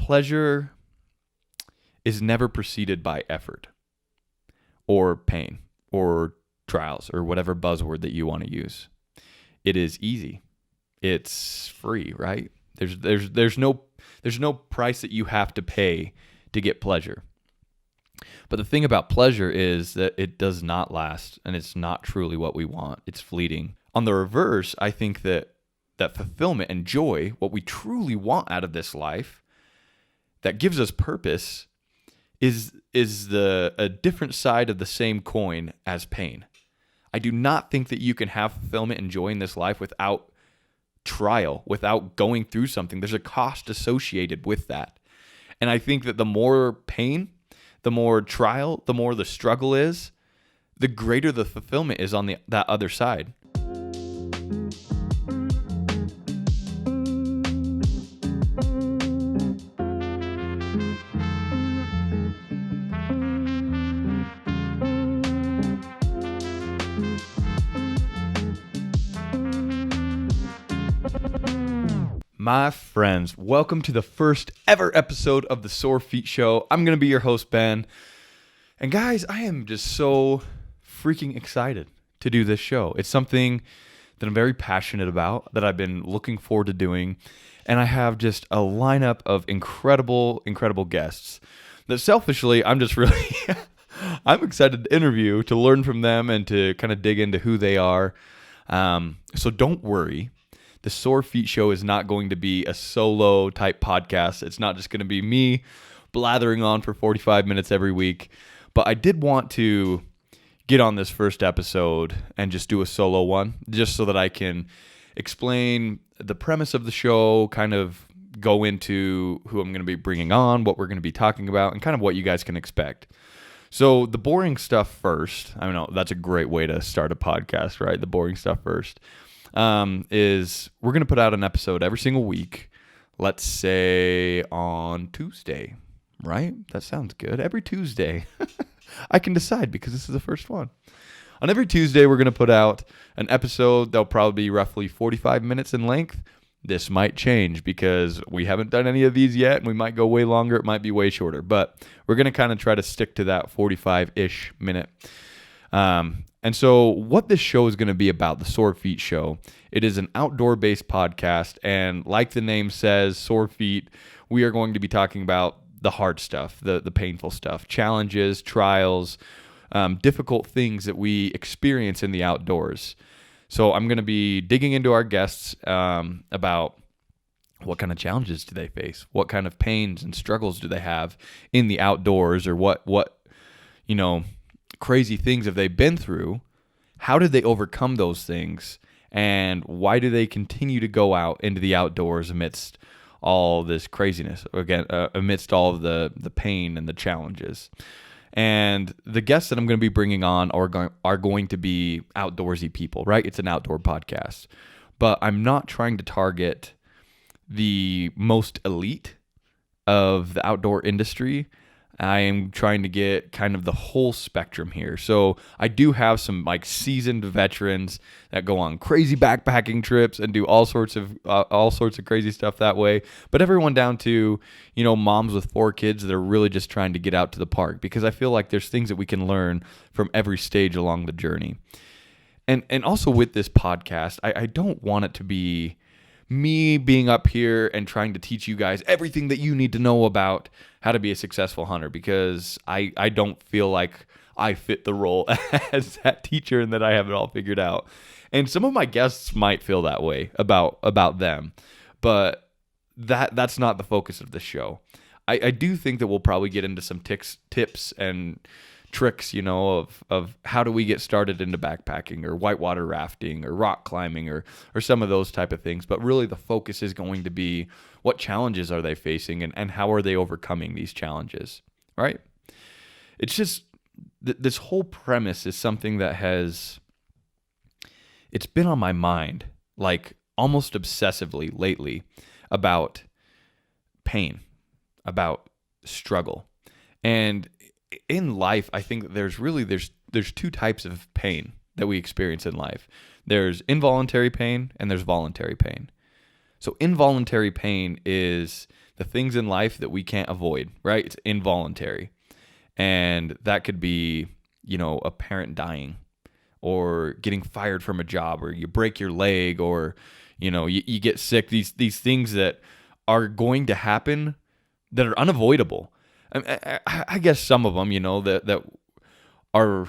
pleasure is never preceded by effort or pain or trials or whatever buzzword that you want to use. It is easy. It's free, right? There's no price that you have to pay to get pleasure. But the thing about pleasure is that it does not last, and it's not truly what we want. It's fleeting. On the reverse, I think that fulfillment and joy, what we truly want out of this life, that gives us purpose, is a different side of the same coin as pain. I do not think that you can have fulfillment and joy in this life without trial, without going through something. There's a cost associated with that. And I think that the more pain, the more trial, the more the struggle is, the greater the fulfillment is on that other side. My friends, welcome to the first ever episode of the Sore Feet Show. I'm going to be your host, Ben. And guys, I am just so freaking excited to do this show. It's something that I'm very passionate about, that I've been looking forward to doing. And I have just a lineup of incredible, incredible guests that selfishly, I'm just really, I'm excited to interview, to learn from them and to kind of dig into who they are. So don't worry. The Sore Feet Show is not going to be a solo type podcast. It's not just going to be me blathering on for 45 minutes every week. But I did want to get on this first episode and just do a solo one, just so that I can explain the premise of the show, kind of go into who I'm going to be bringing on, what we're going to be talking about, and kind of what you guys can expect. So the boring stuff first. I know that's a great way to start a podcast, right? The boring stuff first. Is we're going to put out an episode every single week. Let's say on Tuesday, right? That sounds good. Every Tuesday. I can decide because this is the first one. On every Tuesday, we're going to put out an episode that'll probably be roughly 45 minutes in length. This might change because we haven't done any of these yet, and we might go way longer. It might be way shorter, but we're going to kind of try to stick to that 45-ish minute. And so what this show is going to be about, the Sore Feet Show, it is an outdoor-based podcast, and like the name says, Sore Feet, we are going to be talking about the hard stuff, the painful stuff, challenges, trials, difficult things that we experience in the outdoors. So I'm going to be digging into our guests about what kind of challenges do they face, what kind of pains and struggles do they have in the outdoors, or what crazy things have they been through? How did they overcome those things? And why do they continue to go out into the outdoors amidst all this craziness, amidst all of the pain and the challenges? And the guests that I'm going to be bringing on are going to be outdoorsy people, right? It's an outdoor podcast. But I'm not trying to target the most elite of the outdoor industry. I am trying to get kind of the whole spectrum here. So I do have some like seasoned veterans that go on crazy backpacking trips and do all sorts of crazy stuff that way. But everyone down to, moms with 4 kids that are really just trying to get out to the park, because I feel like there's things that we can learn from every stage along the journey. And also with this podcast, I don't want it to be me being up here and trying to teach you guys everything that you need to know about how to be a successful hunter, because I don't feel like I fit the role as that teacher and that I have it all figured out. And some of my guests might feel that way about them, but that's not the focus of the show. I do think that we'll probably get into some tips and tricks, of how do we get started into backpacking or whitewater rafting or rock climbing or some of those type of things. But really the focus is going to be what challenges are they facing and how are they overcoming these challenges, right? It's just this whole premise is something that it's been on my mind like almost obsessively lately, about pain, about struggle. And in life, I think there's 2 types of pain that we experience in life. There's involuntary pain and there's voluntary pain. So involuntary pain is the things in life that we can't avoid, right? It's involuntary. And that could be, a parent dying, or getting fired from a job, or you break your leg, or, you get sick. These things that are going to happen that are unavoidable. I guess some of them, that are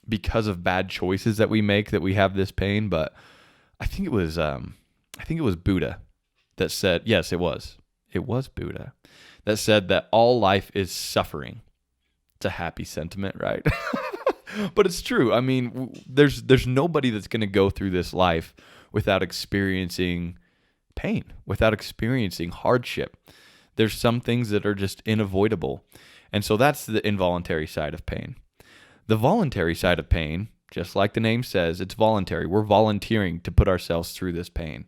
because of bad choices that we make that we have this pain. But I think it was Buddha that said, yes, it was Buddha that said that all life is suffering. It's a happy sentiment, right? But it's true. I mean, there's nobody that's going to go through this life without experiencing pain, without experiencing hardship. There's some things that are just unavoidable. And so that's the involuntary side of pain. The voluntary side of pain, just like the name says, it's voluntary. We're volunteering to put ourselves through this pain.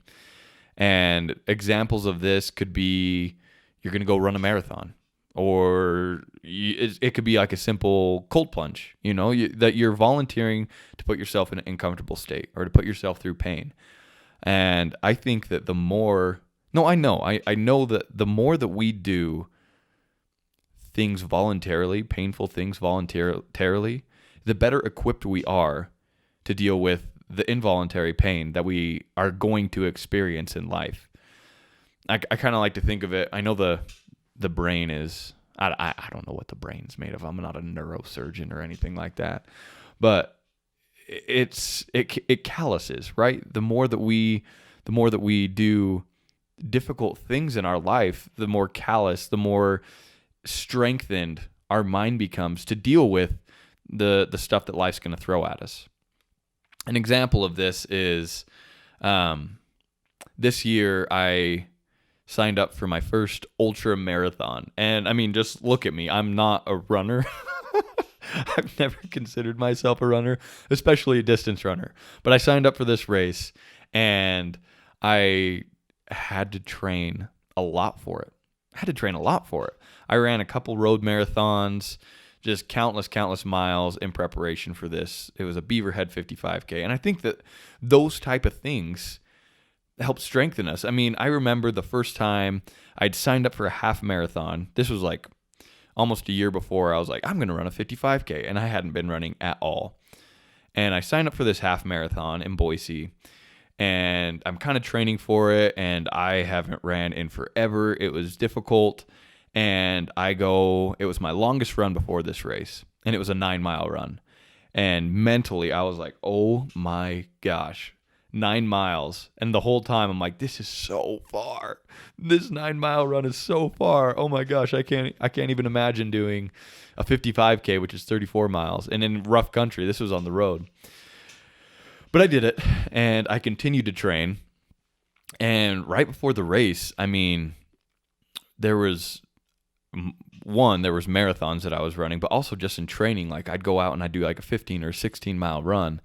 And examples of this could be you're going to go run a marathon, or it could be like a simple cold plunge, that you're volunteering to put yourself in an uncomfortable state or to put yourself through pain. And I think that I know that the more that we do things voluntarily, painful things voluntarily, the better equipped we are to deal with the involuntary pain that we are going to experience in life. I kind of like to think of it. I know the brain is, I don't know what the brain's made of. I'm not a neurosurgeon or anything like that, but it calluses, right? The more that we do difficult things in our life, the more callous, the more strengthened our mind becomes to deal with the stuff that life's going to throw at us. An example of this is this year I signed up for my first ultra marathon. And I mean, just look at me. I'm not a runner. I've never considered myself a runner, especially a distance runner. But I signed up for this race, and I had to train a lot for it. I ran a couple road marathons, just countless miles in preparation for this. It was a Beaverhead 55K. And I think that those type of things help strengthen us. I mean, I remember the first time I'd signed up for a half marathon. This was like almost a year before. I was like, I'm going to run a 55K. And I hadn't been running at all. And I signed up for this half marathon in Boise. And I'm kind of training for it. And I haven't ran in forever. It was difficult. And it was my longest run before this race. And it was a 9-mile run. And mentally, I was like, oh my gosh, 9 miles. And the whole time I'm like, this is so far. This 9-mile run is so far. Oh my gosh, I can't even imagine doing a 55K, which is 34 miles. And in rough country, this was on the road. But I did it, and I continued to train. And right before the race, I mean, there was marathons that I was running, but also just in training, like I'd go out and I'd do like a 15 or 16 mile run,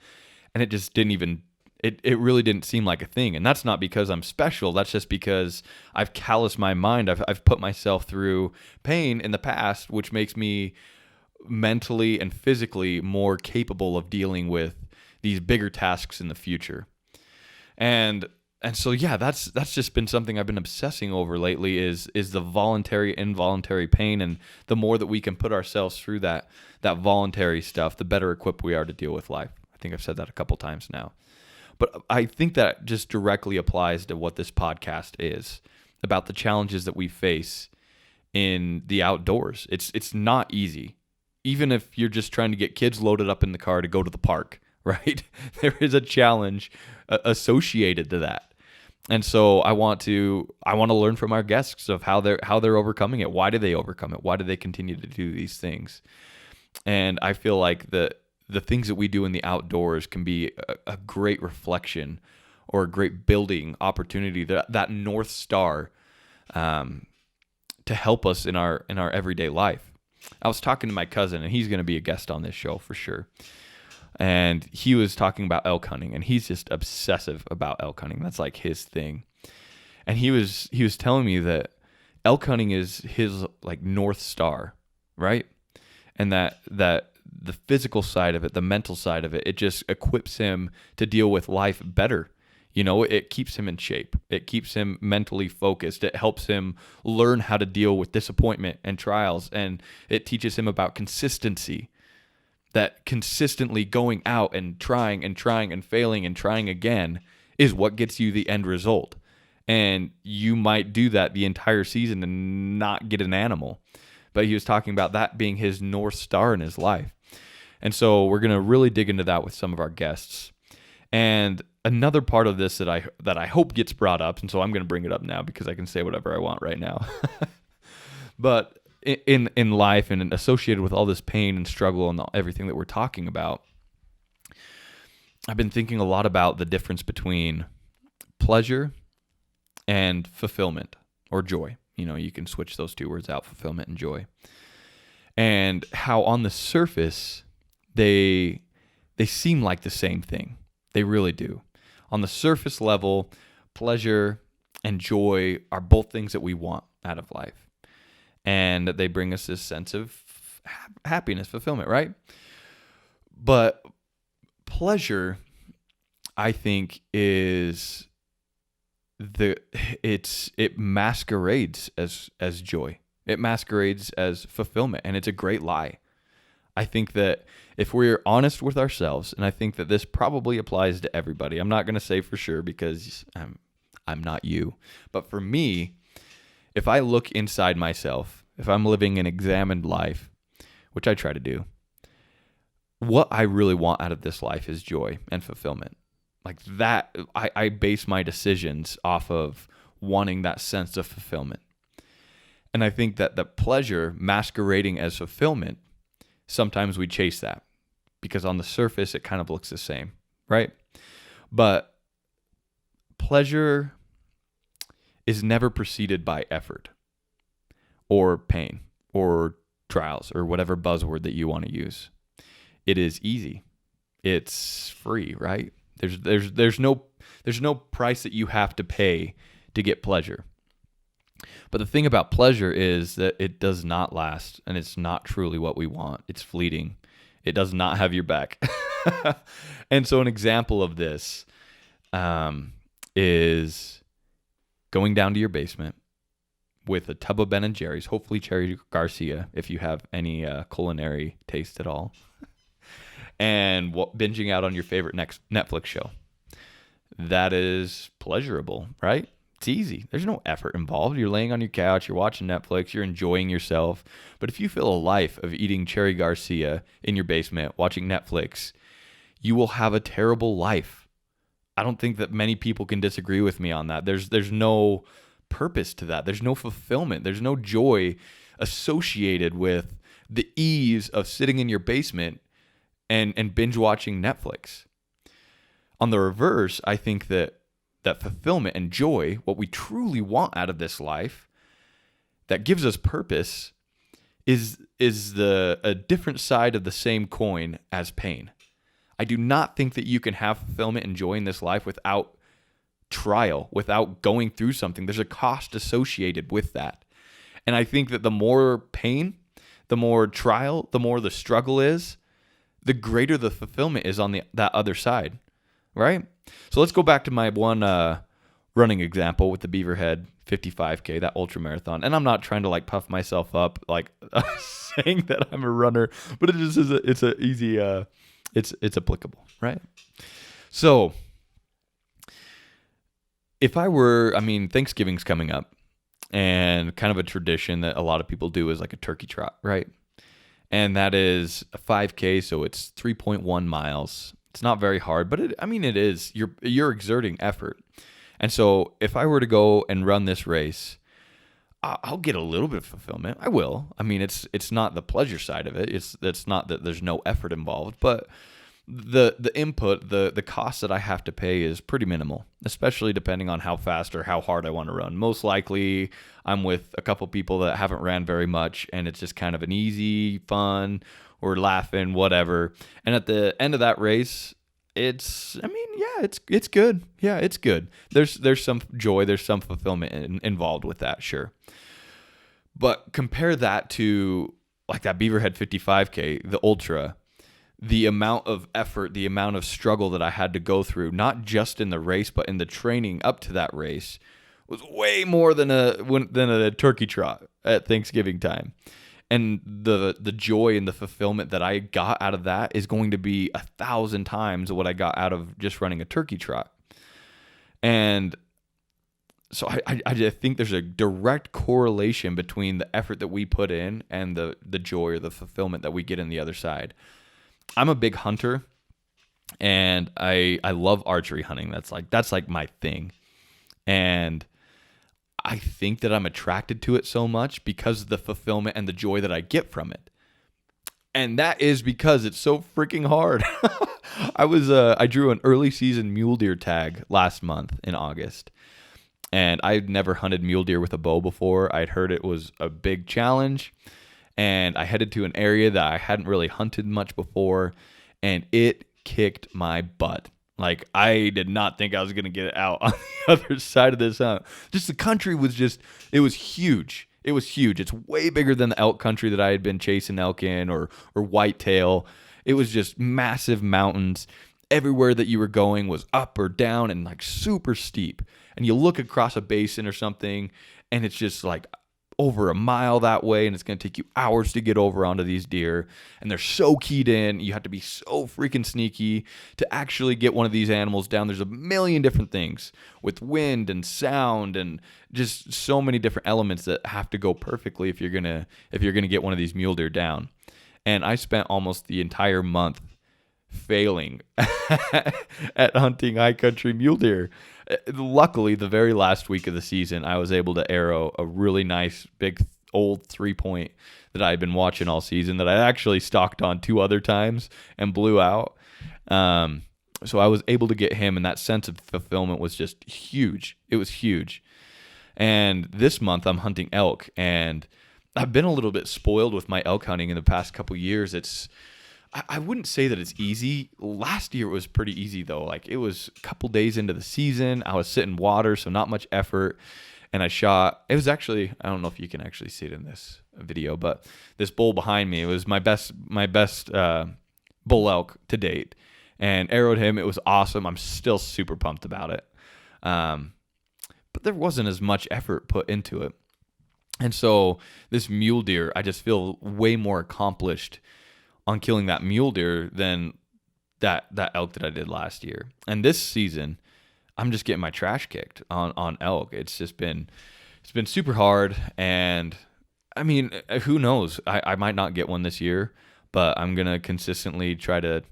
and it just it really didn't seem like a thing. And that's not because I'm special. That's just because I've calloused my mind. I've put myself through pain in the past, which makes me mentally and physically more capable of dealing with these bigger tasks in the future. And so, yeah, that's just been something I've been obsessing over lately is the voluntary, involuntary pain. And the more that we can put ourselves through that voluntary stuff, the better equipped we are to deal with life. I think I've said that a couple times now. But I think that just directly applies to what this podcast is, about the challenges that we face in the outdoors. It's not easy. Even if you're just trying to get kids loaded up in the car to go to the park, right? There is a challenge associated to that. And so I want to learn from our guests of how they're overcoming it. Why do they overcome it? Why do they continue to do these things? And I feel like the things that we do in the outdoors can be a great reflection or a great building opportunity, that North Star, to help us in our everyday life. I was talking to my cousin, and he's going to be a guest on this show for sure. And he was talking about elk hunting, and he's just obsessive about elk hunting. That's like his thing. And he was telling me that elk hunting is his like North Star, right? And that the physical side of it, the mental side of it, it just equips him to deal with life better. It keeps him in shape. It keeps him mentally focused. It helps him learn how to deal with disappointment and trials. And it teaches him about consistency, that consistently going out and trying and trying and failing and trying again is what gets you the end result. And you might do that the entire season and not get an animal. But he was talking about that being his North Star in his life. And so we're going to really dig into that with some of our guests. And another part of this that I hope gets brought up, and so I'm going to bring it up now because I can say whatever I want right now. But in life and associated with all this pain and struggle and everything that we're talking about, I've been thinking a lot about the difference between pleasure and fulfillment or joy. You can switch those two words out, fulfillment and joy. And how on the surface they seem like the same thing. They really do. On the surface level, pleasure and joy are both things that we want out of life. And they bring us this sense of happiness, fulfillment, right? But pleasure, I think, it masquerades as joy. It masquerades as fulfillment, and it's a great lie. I think that if we're honest with ourselves, and I think that this probably applies to everybody. I'm not going to say for sure because I'm not you. But for me, if I look inside myself, if I'm living an examined life, which I try to do, what I really want out of this life is joy and fulfillment. Like that, I base my decisions off of wanting that sense of fulfillment. And I think that the pleasure masquerading as fulfillment, sometimes we chase that because on the surface, it kind of looks the same, right? But pleasure is never preceded by effort or pain or trials or whatever buzzword that you want to use. It is easy. It's free, right? There's no price that you have to pay to get pleasure. But the thing about pleasure is that it does not last, and it's not truly what we want. It's fleeting. It does not have your back. And so an example of this is going down to your basement with a tub of Ben & Jerry's, hopefully Cherry Garcia, if you have any culinary taste at all, and binging out on your favorite Netflix show. That is pleasurable, right? It's easy. There's no effort involved. You're laying on your couch, you're watching Netflix, you're enjoying yourself. But if you feel a life of eating Cherry Garcia in your basement, watching Netflix, you will have a terrible life. I don't think that many people can disagree with me on that. There's no purpose to that. There's no fulfillment. There's no joy associated with the ease of sitting in your basement and binge watching Netflix. On the reverse, I think that fulfillment and joy, what we truly want out of this life, that gives us purpose, is a different side of the same coin as pain. I do not think that you can have fulfillment and joy in this life without trial, without going through something. There's a cost associated with that. And I think that the more pain, the more trial, the more the struggle is, the greater the fulfillment is on that other side, right? So let's go back to my one running example with the Beaverhead 55K, that ultra marathon. And I'm not trying to like puff myself up, like saying that I'm a runner, but it just is. It's a easy. It's applicable, right? So if Thanksgiving's coming up, and kind of a tradition that a lot of people do is like a turkey trot, right? And that is a 5K, so it's 3.1 miles. It's not very hard, but it is. You're exerting effort. And so if I were to go and run this race, I'll get a little bit of fulfillment. I will. It's not the pleasure side of it. It's not that there's no effort involved, but the input, the cost that I have to pay is pretty minimal, especially depending on how fast or how hard I want to run. Most likely I'm with a couple people that haven't ran very much, and it's just kind of an easy, fun, or laughing, whatever. And at the end of that race, it's good. Yeah, it's good. There's some joy, there's some fulfillment involved with that, sure. But compare that to like that Beaverhead 55K, the ultra. the amount of effort, the amount of struggle that I had to go through, not just in the race, but in the training up to that race, was way more than a turkey trot at Thanksgiving time. And the joy and the fulfillment that I got out of that is going to be 1,000 times what I got out of just running a turkey trot. And so I think there's a direct correlation between the effort that we put in and the joy or the fulfillment that we get in the other side. I'm a big hunter, and I love archery hunting. That's like my thing. And I think that I'm attracted to it so much because of the fulfillment and the joy that I get from it. And that is because it's so freaking hard. I drew an early season mule deer tag last month in August. And I'd never hunted mule deer with a bow before. I'd heard it was a big challenge. And I headed to an area that I hadn't really hunted much before. And it kicked my butt. Like, I did not think I was going to get it out on the other side of this hunt. Just the country was it was huge. It was huge. It's way bigger than the elk country that I had been chasing elk in or whitetail. It was just massive mountains. Everywhere that you were going was up or down and like super steep. And you look across a basin or something, and it's just like over a mile that way, and it's going to take you hours to get over onto these deer. And they're so keyed in. You have to be so freaking sneaky to actually get one of these animals down. There's a million different things with wind and sound and just so many different elements that have to go perfectly if you're going to get one of these mule deer down. And I spent almost the entire month failing at hunting high country mule deer. Luckily, the very last week of the season, I was able to arrow a really nice big old 3-point that I had been watching all season that I actually stalked on 2 other times and blew out. So I was able to get him, and that sense of fulfillment was just huge. It was huge. And this month I'm hunting elk, and I've been a little bit spoiled with my elk hunting in the past couple years. I wouldn't say that it's easy. Last year it was pretty easy though. Like, it was a couple days into the season. I was sitting water, so not much effort. And I shot. It was actually, I don't know if you can actually see it in this video, but this bull behind me, it was my best bull elk to date. And arrowed him. It was awesome. I'm still super pumped about it. But there wasn't as much effort put into it. And so this mule deer, I just feel way more accomplished on killing that mule deer than that elk that I did last year. And this season, I'm just getting my trash kicked on elk. It's been super hard. And I mean, who knows? I might not get one this year, but I'm going to consistently try to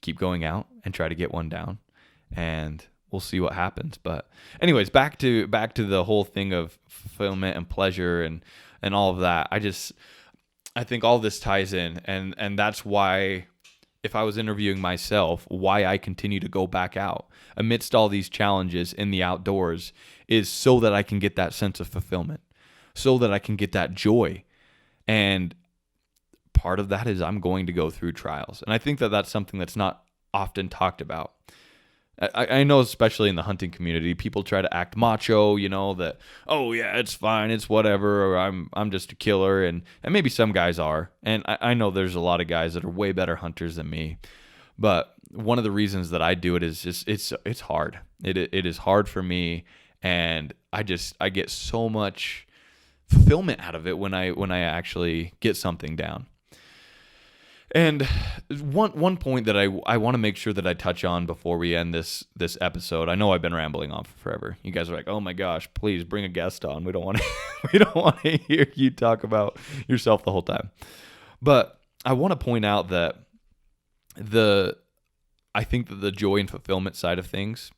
keep going out and try to get one down, and we'll see what happens. But anyways, back to the whole thing of fulfillment and pleasure and all of that. I think all this ties in, and that's why, if I was interviewing myself, why I continue to go back out amidst all these challenges in the outdoors is so that I can get that sense of fulfillment, so that I can get that joy. And part of that is I'm going to go through trials. And I think that that's something that's not often talked about. I know, especially in the hunting community, people try to act macho, that, oh yeah, it's fine, it's whatever, or I'm just a killer, and maybe some guys are, and I know there's a lot of guys that are way better hunters than me, but one of the reasons that I do it is just it's hard. It is hard for me, and I get so much fulfillment out of it when I actually get something down. And one point that I want to make sure that I touch on before we end this episode. I know I've been rambling on for forever. You guys are like, "Oh my gosh, please bring a guest on. We don't want to hear you talk about yourself the whole time." But I want to point out that I think that the joy and fulfillment side of things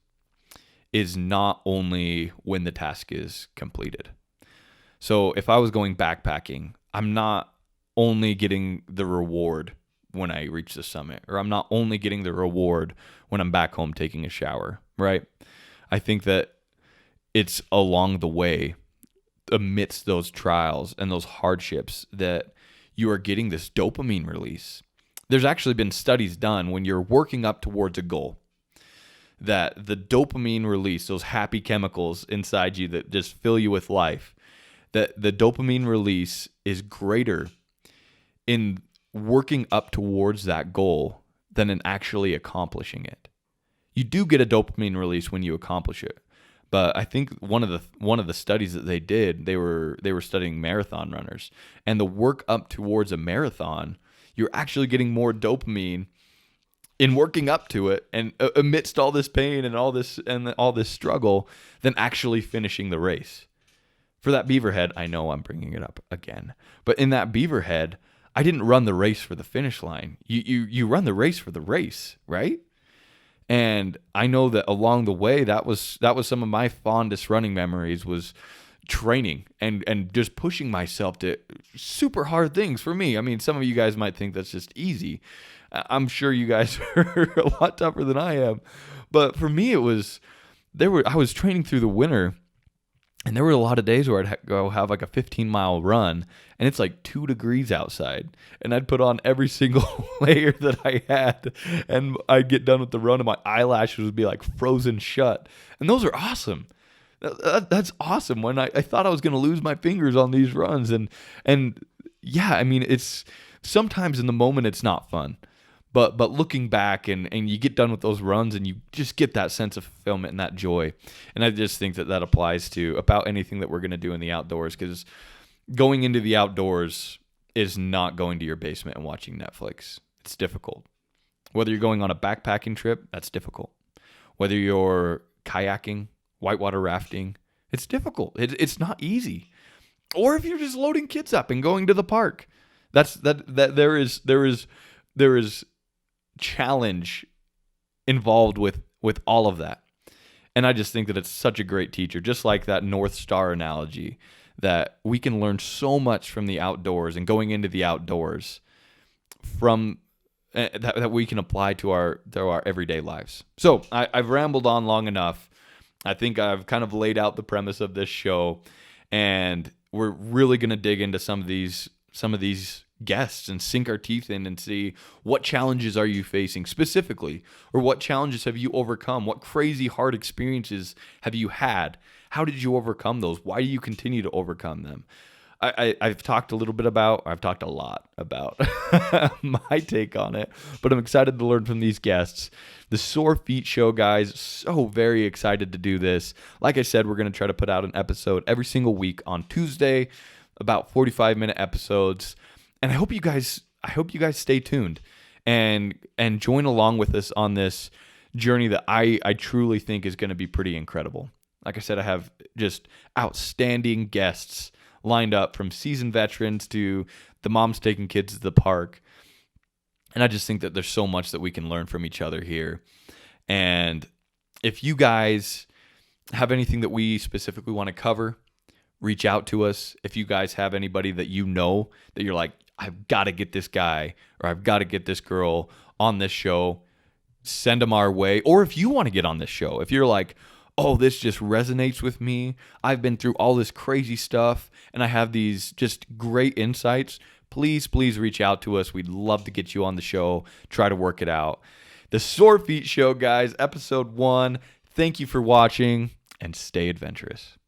is not only when the task is completed. So if I was going backpacking, I'm not only getting the reward when I reach the summit, or I'm not only getting the reward when I'm back home taking a shower, right? I think that it's along the way, amidst those trials and those hardships, that you are getting this dopamine release. There's actually been studies done when you're working up towards a goal, that the dopamine release, those happy chemicals inside you that just fill you with life, that the dopamine release is greater in working up towards that goal than in actually accomplishing it. You do get a dopamine release when you accomplish it. But I think one of the studies that they did, they were studying marathon runners, and the work up towards a marathon, you're actually getting more dopamine in working up to it and amidst all this pain and all this struggle than actually finishing the race. For that Beaverhead, I know I'm bringing it up again, but in that Beaverhead, I didn't run the race for the finish line. You run the race for the race, right? And I know that along the way, that was some of my fondest running memories, was training and just pushing myself to super hard things for me. I mean, some of you guys might think that's just easy. I'm sure you guys are a lot tougher than I am. But for me, I was training through the winter, and there were a lot of days where I'd go have like a 15-mile run, and it's like 2 degrees outside. And I'd put on every single layer that I had, and I'd get done with the run, and my eyelashes would be like frozen shut. And those are awesome. That's awesome. When I thought I was going to lose my fingers on these runs. And yeah, I mean, it's sometimes in the moment it's not fun. But looking back and you get done with those runs and you just get that sense of fulfillment and that joy. And I just think that applies to about anything that we're going to do in the outdoors, because going into the outdoors is not going to your basement and watching Netflix. It's difficult. Whether you're going on a backpacking trip, that's difficult. Whether you're kayaking, whitewater rafting, it's difficult. It's not easy. Or if you're just loading kids up and going to the park, there is challenge involved with all of that. And I just think that it's such a great teacher, just like that North Star analogy, that we can learn so much from the outdoors and going into the outdoors from that we can apply to our everyday lives. So I've rambled on long enough. I think I've kind of laid out the premise of this show, and we're really going to dig into some of these guests and sink our teeth in and see what challenges are you facing specifically, or what challenges have you overcome? What crazy hard experiences have you had? How did you overcome those? Why do you continue to overcome them? I've talked a lot about my take on it, but I'm excited to learn from these guests. The Sore Feet Show, guys, so very excited to do this. Like I said, we're going to try to put out an episode every single week on Tuesday, about 45-minute episodes. And I hope you guys stay tuned and join along with us on this journey that I truly think is going to be pretty incredible. Like I said, I have just outstanding guests lined up, from seasoned veterans to the moms taking kids to the park. And I just think that there's so much that we can learn from each other here. And if you guys have anything that we specifically want to cover, reach out to us. If you guys have anybody that you know that you're like, I've got to get this guy or I've got to get this girl on this show, send them our way. Or if you want to get on this show, if you're like, oh, this just resonates with me, I've been through all this crazy stuff and I have these just great insights, please reach out to us. We'd love to get you on the show, try to work it out. The Sore Feet Show, guys, episode 1. Thank you for watching, and stay adventurous.